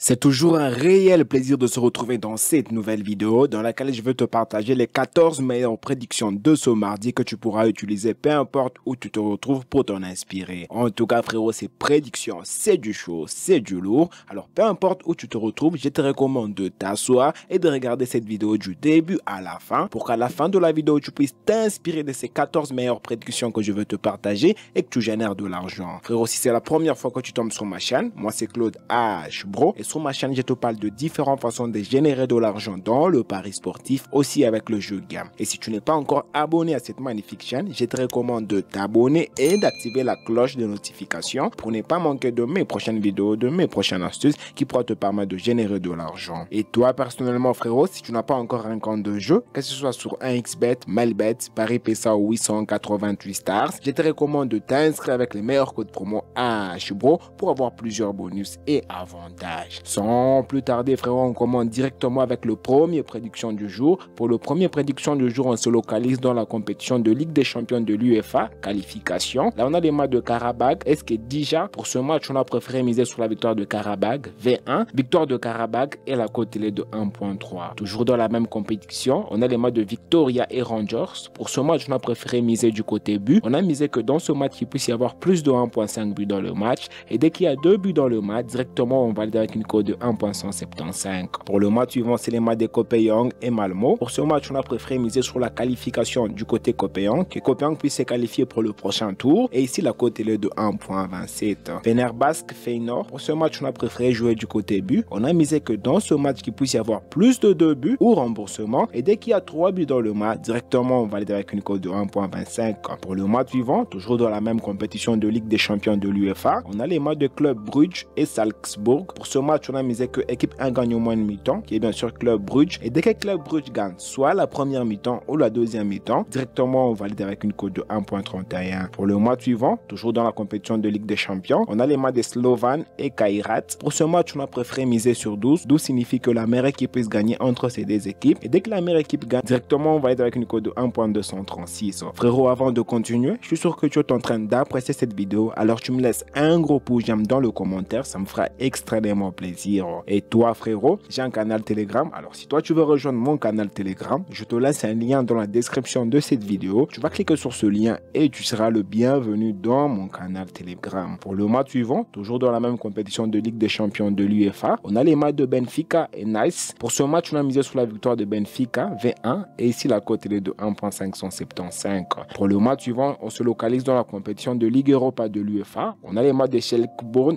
C'est toujours un réel plaisir de se retrouver dans cette nouvelle vidéo dans laquelle je veux te partager les 14 meilleures prédictions de ce mardi que tu pourras utiliser peu importe où tu te retrouves pour t'en inspirer. En tout cas frérot, ces prédictions c'est du chaud, c'est du lourd. Alors peu importe où tu te retrouves, je te recommande de t'asseoir et de regarder cette vidéo du début à la fin pour qu'à la fin de la vidéo tu puisses t'inspirer de ces 14 meilleures prédictions que je veux te partager et que tu génères de l'argent. Frérot, si c'est la première fois que tu tombes sur ma chaîne, moi c'est Claude H Bro et sur ma chaîne, je te parle de différentes façons de générer de l'argent dans le pari sportif, aussi avec le jeu game. Et si tu n'es pas encore abonné à cette magnifique chaîne, je te recommande de t'abonner et d'activer la cloche de notification pour ne pas manquer de mes prochaines vidéos, de mes prochaines astuces qui pourront te permettre de générer de l'argent. Et toi, personnellement, frérot, si tu n'as pas encore un compte de jeu, que ce soit sur 1xBet, Melbet, Paris PSA ou 888 Stars, je te recommande de t'inscrire avec les meilleurs codes promo HBRO pour avoir plusieurs bonus et avantages. Sans plus tarder, frérot, on commence directement avec le premier prédiction du jour. Pour le premier prédiction du jour, on se localise dans la compétition de Ligue des Champions de l'UEFA, qualification. Là, on a les matchs de Karabakh. Est-ce que déjà, pour ce match, on a préféré miser sur la victoire de Karabakh, V1. Victoire de Karabakh et la cote télé de 1.3. Toujours dans la même compétition, on a les matchs de Victoria et Rangers. Pour ce match, on a préféré miser du côté but. On a misé que dans ce match, il puisse y avoir plus de 1.5 buts dans le match. Et dès qu'il y a 2 buts dans le match, directement, on valide avec une cote de 1.175. Pour le match suivant, c'est les matchs de Copéang et Malmo. Pour ce match, on a préféré miser sur la qualification du côté Copéang, que Copéang puisse se qualifier pour le prochain tour. Et ici, la cote est de 1.27. Fenerbahçe Feyenoord. Pour ce match, on a préféré jouer du côté but. On a misé que dans ce match, qu'il puisse y avoir plus de 2 buts ou remboursement. Et dès qu'il y a 3 buts dans le match, directement, on valide avec une cote de 1.25. Pour le match suivant, toujours dans la même compétition de Ligue des Champions de l'UEFA, on a les matchs de Club Brugge et Salzbourg. Pour ce match, on a misé que équipe 1 gagne au moins une mi-temps, qui est bien sûr Club Brugge. Et dès que Club Brugge gagne, soit la première mi-temps ou la deuxième mi-temps, directement on valide avec une cote de 1.31. Pour le mois suivant, toujours dans la compétition de Ligue des Champions, on a les matchs de Slovan et Kairat. Pour ce match, on a préféré miser sur 12. 12 signifie que la meilleure équipe puisse gagner entre ces deux équipes. Et dès que la meilleure équipe gagne, directement on valide avec une cote de 1.236. Frérot, avant de continuer, je suis sûr que tu es en train d'apprécier cette vidéo. Alors tu me laisses un gros pouce j'aime dans le commentaire, ça me fera extrêmement plaisir. Et toi frérot, j'ai un canal Telegram. Alors si toi tu veux rejoindre mon canal Telegram, je te laisse un lien dans la description de cette vidéo. Tu vas cliquer sur ce lien et tu seras le bienvenu dans mon canal Telegram. Pour le match suivant, toujours dans la même compétition de Ligue des Champions de l'UEFA, on a les matchs de Benfica et Nice. Pour ce match, on a misé sur la victoire de Benfica, V1, et ici la cote est de 1.575. Pour le match suivant, on se localise dans la compétition de Ligue Europa de l'UEFA. On a les matchs de Schalke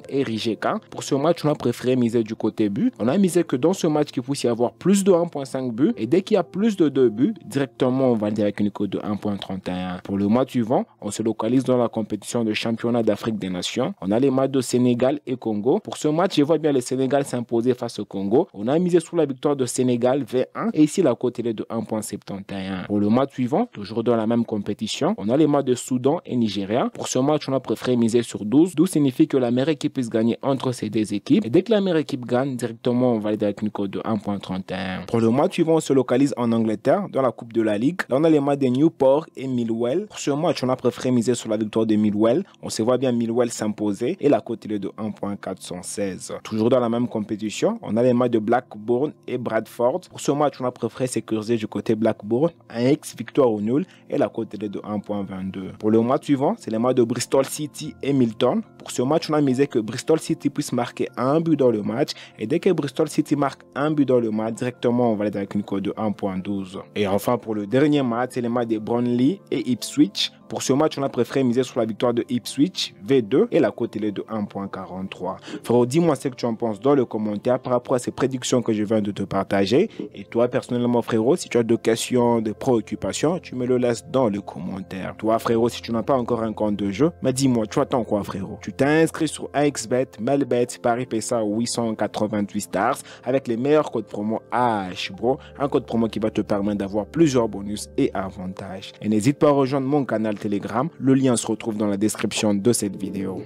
et Rijeka. Pour ce match, on a préféré miser du côté but. On a misé que dans ce match, qu'il puisse y avoir plus de 1.5 buts. Et dès qu'il y a plus de 2 buts, directement, on va dire avec une cote de 1.31. Pour le match suivant, on se localise dans la compétition de championnat d'Afrique des Nations. On a les matchs de Sénégal et Congo. Pour ce match, je vois bien le Sénégal s'imposer face au Congo. On a misé sur la victoire de Sénégal V1. Et ici, la cote est de 1.71. Pour le match suivant, toujours dans la même compétition, on a les matchs de Soudan et Nigeria. Pour ce match, on a préféré miser sur 12. 12 signifie que la meilleure équipe puisse gagner entre ces deux équipes. Et dès que la meilleure équipe gagne, directement, on valide avec une cote de 1.31. Pour le match suivant, on se localise en Angleterre, dans la Coupe de la Ligue. Là, on a les matchs de Newport et Millwall. Pour ce match, on a préféré miser sur la victoire de Millwall. On se voit bien Millwall s'imposer et la cote est de 1.416. Toujours dans la même compétition, on a les matchs de Blackburn et Bradford. Pour ce match, on a préféré sécuriser du côté Blackburn, un ex victoire au nul et la cote est de 1.22. Pour le match suivant, c'est les matchs de Bristol City et Milton. Pour ce match, on a misé que Bristol City puisse marquer un but dans le match. Et dès que Bristol City marque un but dans le match, directement, on valide avec une cote de 1.12. Et enfin, pour le dernier match, c'est les matchs de Burnley et Ipswich. Pour ce match, on a préféré miser sur la victoire de Ipswich, V2, et la cote est de 1.43. Frérot, dis-moi ce que tu en penses dans le commentaire par rapport à ces prédictions que je viens de te partager. Et toi, personnellement, frérot, si tu as des questions, des préoccupations, tu me le laisses dans le commentaire. Toi, frérot, si tu n'as pas encore un compte de jeu, mais dis-moi, tu attends quoi, frérot? Tu t'es inscrit sur 1xBet, Melbet, Paris PSA 888 Stars avec les meilleurs codes promo HBRO, un code promo qui va te permettre d'avoir plusieurs bonus et avantages. Et n'hésite pas à rejoindre mon canal Telegram, le lien se retrouve dans la description de cette vidéo.